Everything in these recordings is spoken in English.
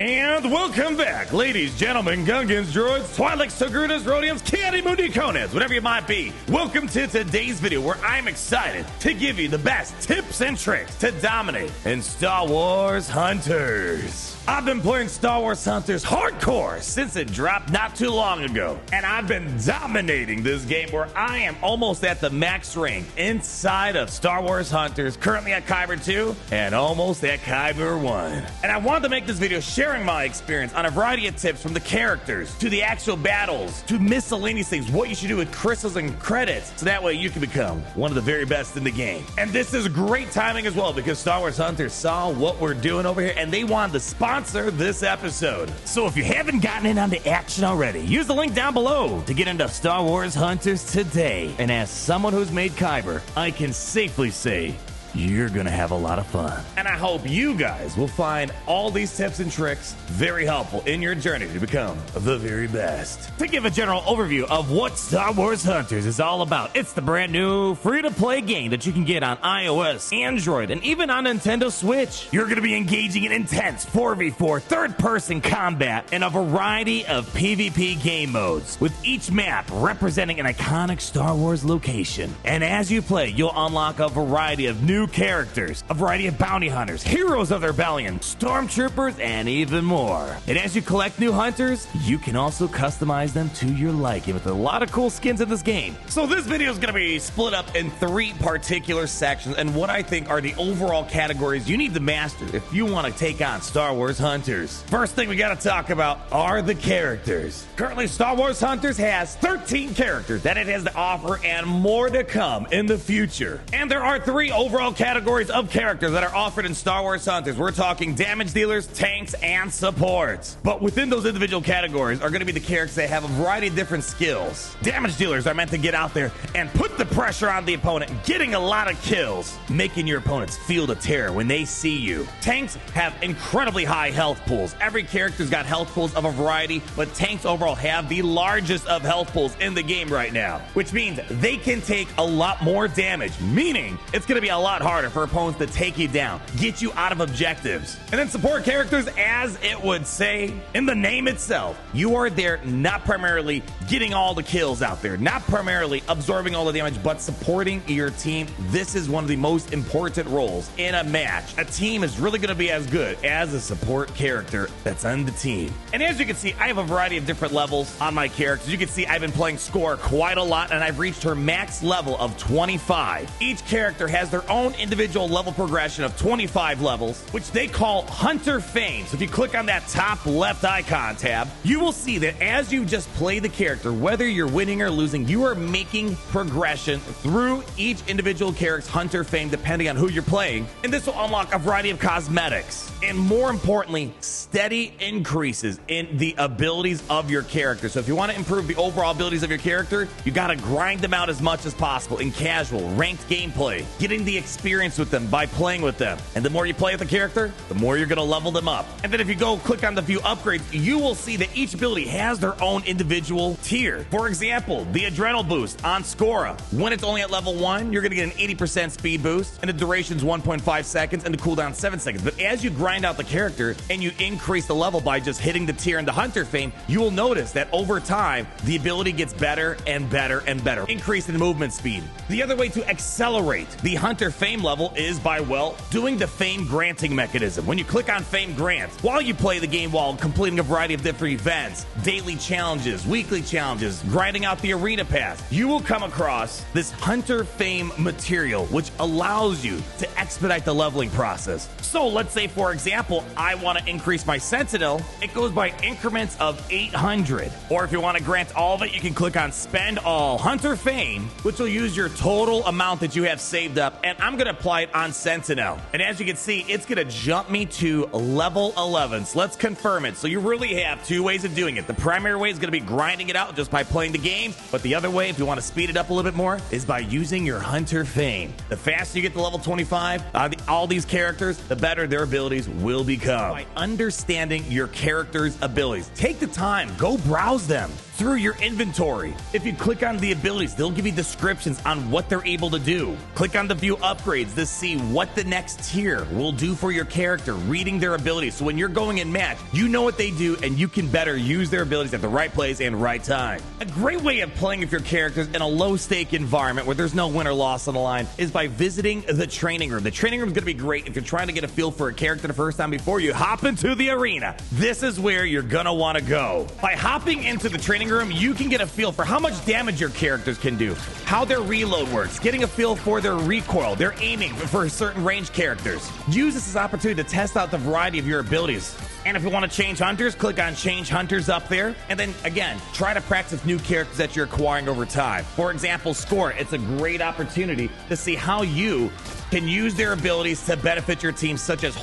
And welcome back, ladies, gentlemen, Gungans, droids, Twi'leks, Togrutas, Rhodiums, Kiadi Mundi, Conans, whatever you might be. Welcome to today's video where I'm excited to give you the best tips and tricks to dominate in Star Wars Hunters. I've been playing Star Wars Hunters hardcore since it dropped not too long ago, and I've been dominating this game where I am almost at the max rank inside of Star Wars Hunters, currently at Kyber 2 and almost at Kyber 1. And I wanted to make this video sharing my experience on a variety of tips from the characters to the actual battles to miscellaneous things, what you should do with crystals and credits, so that way you can become one of the very best in the game. And this is great timing as well because Star Wars Hunters saw what we're doing over here and they wanted to sponsor this episode. So if you haven't gotten in on the action already, use the link down below to get into Star Wars Hunters today. And as someone who's made Kyber, I can safely say you're gonna have a lot of fun. And I hope you guys will find all these tips and tricks very helpful in your journey to become the very best. To give a general overview of what Star Wars Hunters is all about, it's the brand new free-to-play game that you can get on iOS, Android, and even on Nintendo Switch. You're gonna be engaging in intense 4v4 third-person combat in a variety of PvP game modes, with each map representing an iconic Star Wars location. And as you play, you'll unlock a variety of new characters, a variety of bounty hunters, heroes of the rebellion, stormtroopers, and even more. And as you collect new hunters, you can also customize them to your liking with a lot of cool skins in this game. So this video is going to be split up in 3 particular sections and what I think are the overall categories you need to master if you want to take on Star Wars Hunters. First thing we got to talk about are the characters. Currently, Star Wars Hunters has 13 characters that it has to offer and more to come in the future. And there are 3 overall categories of characters that are offered in Star Wars Hunters. We're talking damage dealers, tanks, and supports. But within those individual categories are going to be the characters that have a variety of different skills. Damage dealers are meant to get out there and put the pressure on the opponent, getting a lot of kills, making your opponents feel the terror when they see you. Tanks have incredibly high health pools. Every character's got health pools of a variety, but tanks overall have the largest of health pools in the game right now, which means they can take a lot more damage, meaning it's going to be a lot harder for opponents to take you down, get you out of objectives. And then support characters, as it would say in the name itself, you are there not primarily getting all the kills out there, not primarily absorbing all the damage, but supporting your team. This is one of the most important roles in a match. A team is really going to be as good as a support character that's on the team. And as you can see, I have a variety of different levels on my characters. You can see I've been playing Score quite a lot, and I've reached her max level of 25. Each character has their own individual level progression of 25 levels, which they call Hunter Fame. So if you click on that top left icon tab, you will see that as you just play the character, whether you're winning or losing, you are making progression through each individual character's Hunter Fame depending on who you're playing. And this will unlock a variety of cosmetics and, more importantly, steady increases in the abilities of your character. So if you want to improve the overall abilities of your character, you got to grind them out as much as possible in casual, ranked gameplay, getting the experience with them by playing with them. And the more you play with the character, the more you're going to level them up. And then if you go click on the view upgrades, you will see that each ability has their own individual tier. For example, the Adrenal Boost on Scora. When it's only at level 1, you're going to get an 80% speed boost, and the duration's 1.5 seconds, and the cooldown 7 seconds. But as you grind out the character and you increase the level by just hitting the tier and the Hunter Fame, you will notice that over time, the ability gets better and better and better, increasing the movement speed. The other way to accelerate the Hunter Fame level is by, well, doing the Fame granting mechanism. When you click on Fame Grants, while you play the game while completing a variety of different events, daily challenges, weekly challenges, grinding out the arena pass, you will come across this Hunter Fame material, which allows you to expedite the leveling process. So let's say, for example, I want to increase my Sentinel. It goes by increments of 800. Or if you want to grant all of it, you can click on Spend All Hunter Fame, which will use your total amount that you have saved up, and I'm going to apply it on Sentinel. And as you can see, it's going to jump me to level 11. So let's confirm it. So you really have 2 ways of doing it. The primary way is going to be grinding it out just by playing the game, but the other way, if you want to speed it up a little bit more, is by using your Hunter Fame. The faster you get to level 25, all these characters, the better their abilities will become. By understanding understanding your character's abilities. Take the time, go browse them through your inventory. If you click on the abilities, they'll give you descriptions on what they're able to do. Click on the view upgrades to see what the next tier will do for your character, reading their abilities. So when you're going in match, you know what they do and you can better use their abilities at the right place and right time. A great way of playing with your characters in a low-stake environment where there's no win or loss on the line is by visiting the training room. The training room is going to be great if you're trying to get a feel for a character the first time before you hop into the arena. This is where you're going to want to go. By hopping into the training room, you can get a feel for how much damage your characters can do, how their reload works, getting a feel for their recoil, their aiming for certain range characters. Use this as an opportunity to test out the variety of your abilities. And if you want to change hunters, click on change hunters up there. And then again, try to practice new characters that you're acquiring over time. For example, Score. It's a great opportunity to see how you can use their abilities to benefit your team, such as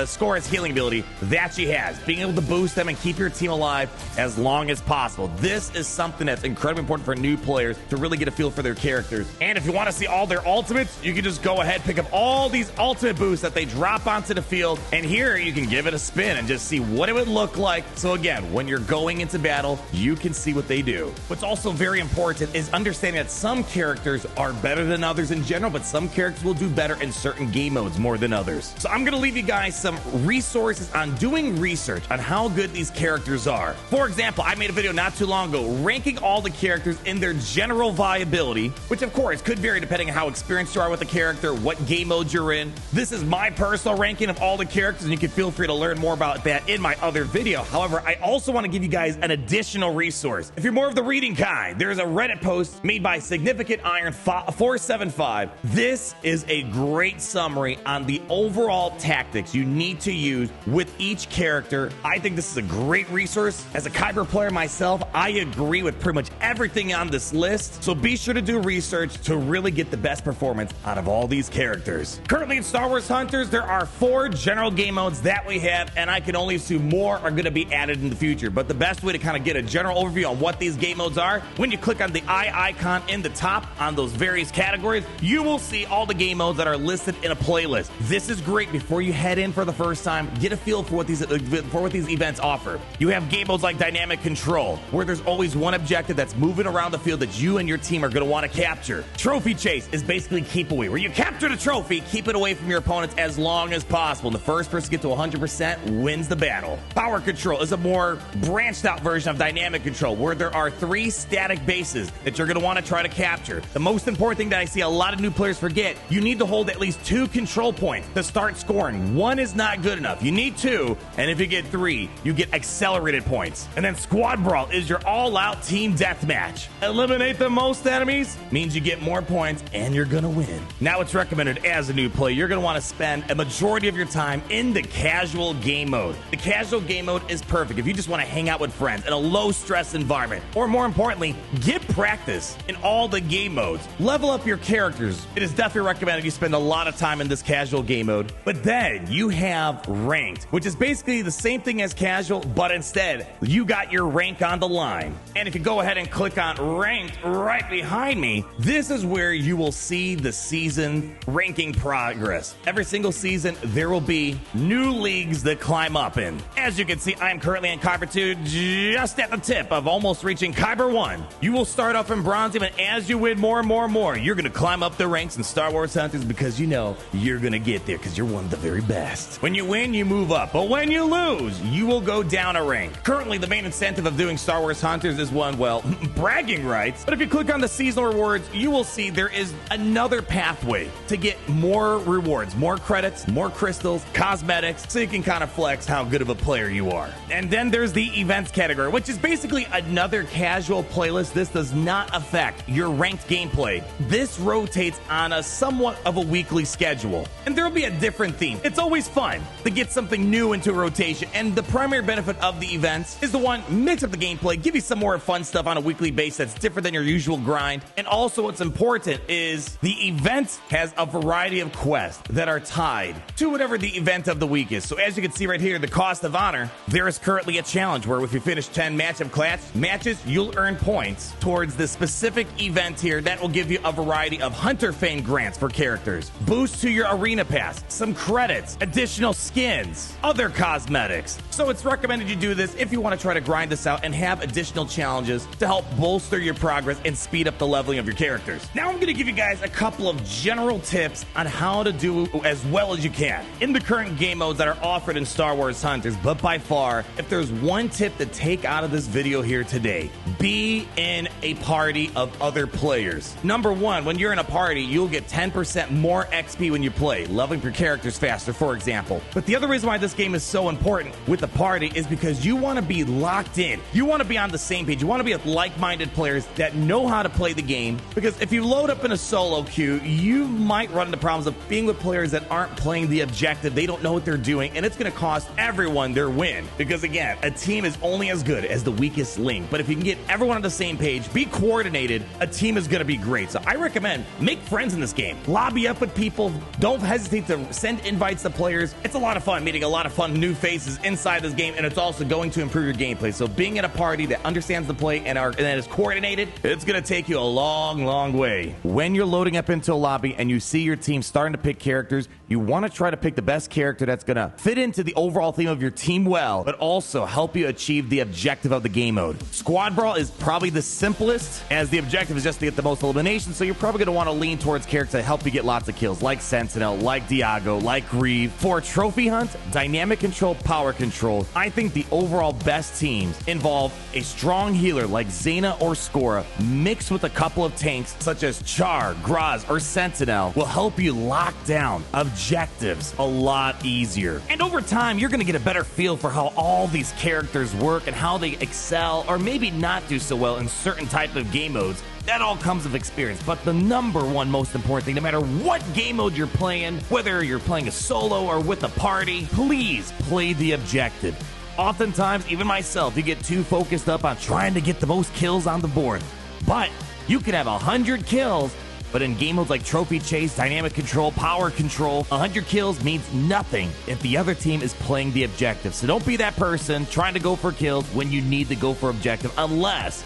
Score's healing ability that she has, being able to boost them and keep your team alive as long as possible. This is something that's incredibly important for new players to really get a feel for their characters. And if you want to see all their ultimates, you can just go ahead, pick up all these ultimate boosts that they drop onto the field, and here you can give it a spin and just see what it would look like. So again, when you're going into battle, you can see what they do. What's also very important is understanding that some characters are better than others in general, but some characters will do better in certain game modes more than others. So I'm gonna leave you guys some resources on doing research on how good these characters are. For example, I made a video not too long ago ranking all the characters in their general viability, which of course could vary depending on how experienced you are with the character, what game mode you're in. This is my personal ranking of all the characters, and you can feel free to learn more about that in my other video. However, I also want to give you guys an additional resource. If you're more of the reading kind, there's a Reddit post made by Significant Iron 475. This is a great summary on the overall tactics you need to use with each character. I think this is a great resource. As a Kyber player myself, I agree with pretty much everything on this list, so be sure to do research to really get the best performance out of all these characters. Currently in Star Wars Hunters, there are 4 general game modes that we have, and I can only assume more are going to be added in the future. But the best way to kind of get a general overview on what these game modes are, when you click on the eye icon in the top on those various categories, you will see all the game modes that are listed in a playlist. This is great before you head in for the first time. Get a feel for what these events offer. You have game modes like Dynamic Control, where there's always one objective that's moving around the field that you and your team are going to want to capture. Trophy Chase is basically keep away, where you capture the trophy, keep it away from your opponents as long as possible. The first person to get to 100% wins the battle. Power Control is a more branched out version of Dynamic Control, where there are 3 static bases that you're going to want to try to capture. The most important thing that I see a lot of new players forget, you need to hold at least 2 control points to start scoring. 1 is not good enough. You need 2, and if you get 3, you get accelerated points. And then Squad Brawl is your all-out team deathmatch. Eliminate the most enemies means you get more points, and you're gonna win. Now it's recommended as a new player, you're gonna want to spend a majority of your time in the casual game mode. The casual game mode is perfect if you just want to hang out with friends in a low-stress environment, or more importantly, get practice in all the game modes. Level up your characters. It is definitely recommended you spend a lot of time in this casual game mode. But then you have ranked, which is basically the same thing as casual, but instead you got your rank on the line. And if you go ahead and click on ranked right behind me, this is where you will see the season ranking progress. Every single season there will be new leagues that climb up in. As you can see, I am currently in Kyber 2, just at the tip of almost reaching Kyber 1. You will start off in Bronze, but as you win more and more and more, you're going to climb up the ranks in Star Wars Hunters, because you know you're going to get there because you're one of the very best. When you win, you move up, but when you lose, you will go down a rank. Currently, the main incentive of doing Star Wars Hunters is one, well, bragging rights. But if you click on the seasonal rewards, you will see there is another pathway to get more rewards, more credits, more crystals, cosmetics, so you can kind of flex how good of a player you are. And then there's the events category, which is basically another casual playlist. This does not affect your ranked gameplay. This rotates on a somewhat of a weekly schedule, and there will be a different theme. It's always fun to get something new into a rotation, and the primary benefit of the events is the one, mix up the gameplay, give you some more fun stuff on a weekly basis that's different than your usual grind. And also what's important is the event has a variety of quests that are tied to whatever the event of the week is. So as you can see right here, the Cost of Honor, there is currently a challenge where if you finish 10 matches, you'll earn points towards the specific event here that will give you a variety of Hunter Fame grants for characters. characters, boost to your arena pass, some credits, additional skins, other cosmetics. So it's recommended you do this if you want to try to grind this out and have additional challenges to help bolster your progress and speed up the leveling of your characters. Now I'm going to give you guys a couple of general tips on how to do as well as you can in the current game modes that are offered in Star Wars Hunters. But by far, if there's one tip to take out of this video here today, be in a party of other players. Number one, when you're in a party, you'll get 10% more XP when you play, leveling your characters faster, for example. But the other reason why this game is so important with the party is because you want to be locked in. You want to be on the same page. You want to be with like-minded players that know how to play the game, because if you load up in a solo queue, you might run into problems of being with players that aren't playing the objective. They don't know what they're doing, and it's going to cost everyone their win. Because again, a team is only as good as the weakest link. But if you can get everyone on the same page, be coordinated, a team is going to be great. So I recommend make friends in this game. Lobby up with people. Don't hesitate to send invites to players. It's a lot of fun meeting a lot of fun new faces inside this game, and it's also going to improve your gameplay. So being in a party that understands the play and that is coordinated, it's going to take you a long way. When you're loading up into a lobby and you see your team starting to pick characters, you want to try to pick the best character that's going to fit into the overall theme of your team well, but also help you achieve the objective of the game mode. Squad Brawl is probably the simplest, as the objective is just to get the most eliminations, so you're probably going to want to lean towards characters that help you get lots of kills, like Sentinel, like Diago, like Grieve. For a trophy hunt, dynamic control, power control, I think the overall best teams involve a strong healer like Xena or Skora, mixed with a couple of tanks such as Char, Graz, or Sentinel, will help you lock down objectives a lot easier. And over time, you're going to get a better feel for how all these characters work and how they excel or maybe not do so well in certain type of game modes. That all comes with experience, but the number one most important thing, no matter what game mode you're playing, whether you're playing a solo or with a party, please play the objective. Oftentimes, even myself, you get too focused up on trying to get the most kills on the board. But you can have 100 kills, but in game modes like Trophy Chase, Dynamic Control, Power Control, 100 kills means nothing if the other team is playing the objective. So don't be that person trying to go for kills when you need to go for objective, unless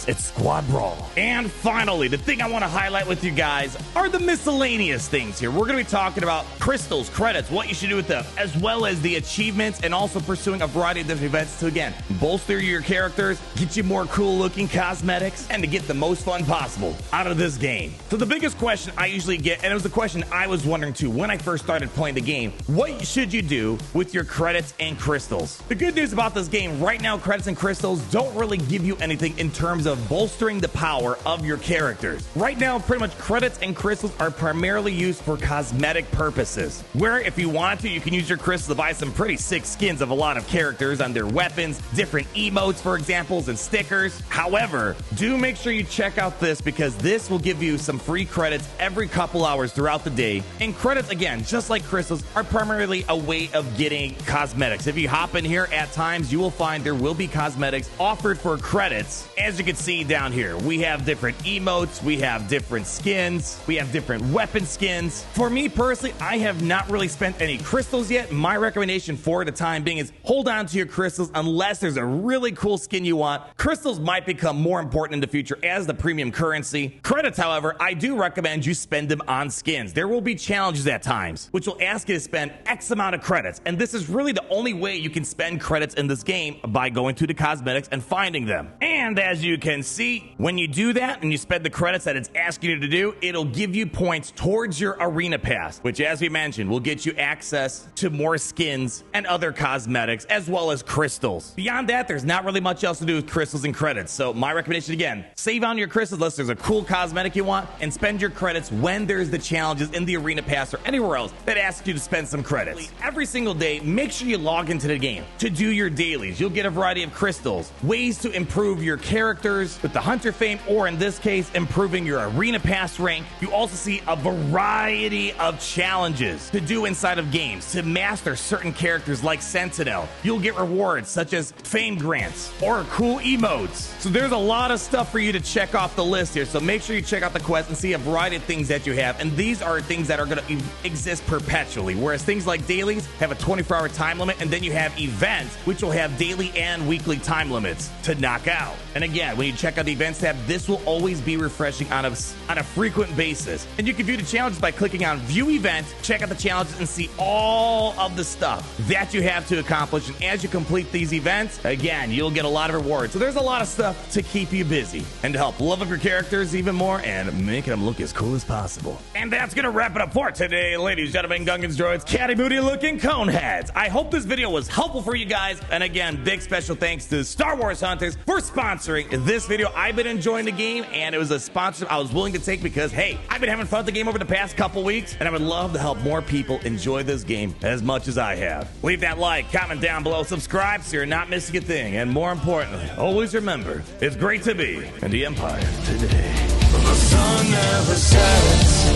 it's Squad Brawl. And finally, the thing I want to highlight with you guys are the miscellaneous things here. We're going to be talking about crystals, credits, what you should do with them, as well as the achievements, and also pursuing a variety of different events to, again, bolster your characters, get you more cool-looking cosmetics, and to get the most fun possible out of this game. So the biggest question I usually get, and it was the question I was wondering too when I first started playing the game, what should you do with your credits and crystals? The good news about this game right now, credits and crystals don't really give you anything in terms of bolstering the power of your characters. Right now, pretty much credits and crystals are primarily used for cosmetic purposes, where if you want to, you can use your crystals to buy some pretty sick skins of a lot of characters on their weapons, different emotes, for examples, and stickers. However, do make sure you check out this, because this will give you some free credits every couple hours throughout the day. And credits, again, just like crystals, are primarily a way of getting cosmetics. If you hop in here at times, you will find there will be cosmetics offered for credits. As you can see down here, we have different emotes, we have different skins, we have different weapon skins. For me personally, I have not really spent any crystals yet. My recommendation for the time being is hold on to your crystals unless there's a really cool skin you want. Crystals might become more important in the future as the premium currency. Credits, however, I do recommend you spend them on skins. There will be challenges at times which will ask you to spend X amount of credits, and this is really the only way you can spend credits in this game, by going to the cosmetics and finding them. And as you can see, when you do that and you spend the credits that it's asking you to do, it'll give you points towards your arena pass, which, as we mentioned, will get you access to more skins and other cosmetics, as well as crystals. Beyond that, there's not really much else to do with crystals and credits. So my recommendation, again, save on your crystals unless there's a cool cosmetic you want, and spend your credits when there's the challenges in the arena pass or anywhere else that asks you to spend some credits. Every single day, make sure you log into the game to do your dailies. You'll get a variety of crystals, ways to improve your characters with the Hunter fame, or in this case, improving your arena pass rank. You also see a variety of challenges to do inside of games to master certain characters like Sentinel. You'll get rewards such as fame grants or cool emotes. So there's a lot of stuff for you to check off the list here. So make sure you check out the quest can see a variety of things that you have, and these are things that are going to exist perpetually, whereas things like dailies have a 24-hour time limit, and then you have events, which will have daily and weekly time limits to knock out. And again, when you check out the events tab, this will always be refreshing on a frequent basis. And you can view the challenges by clicking on View Events, check out the challenges, and see all of the stuff that you have to accomplish. And as you complete these events, again, you'll get a lot of rewards. So there's a lot of stuff to keep you busy and to help level up your characters even more and make them look as cool as possible. And that's gonna wrap it up for today, ladies, gentlemen, Gungans, droids, catty booty looking coneheads. I hope this video was helpful for you guys. And again, big special thanks to Star Wars Hunters for sponsoring this video. I've been enjoying the game, and it was a sponsor I was willing to take because, hey, I've been having fun with the game over the past couple weeks, and I would love to help more people enjoy this game as much as I have. Leave that like, comment down below, subscribe so you're not missing a thing, and more importantly, always remember, it's great to be in the Empire today. The sun never sets.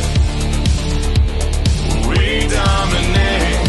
We dominate.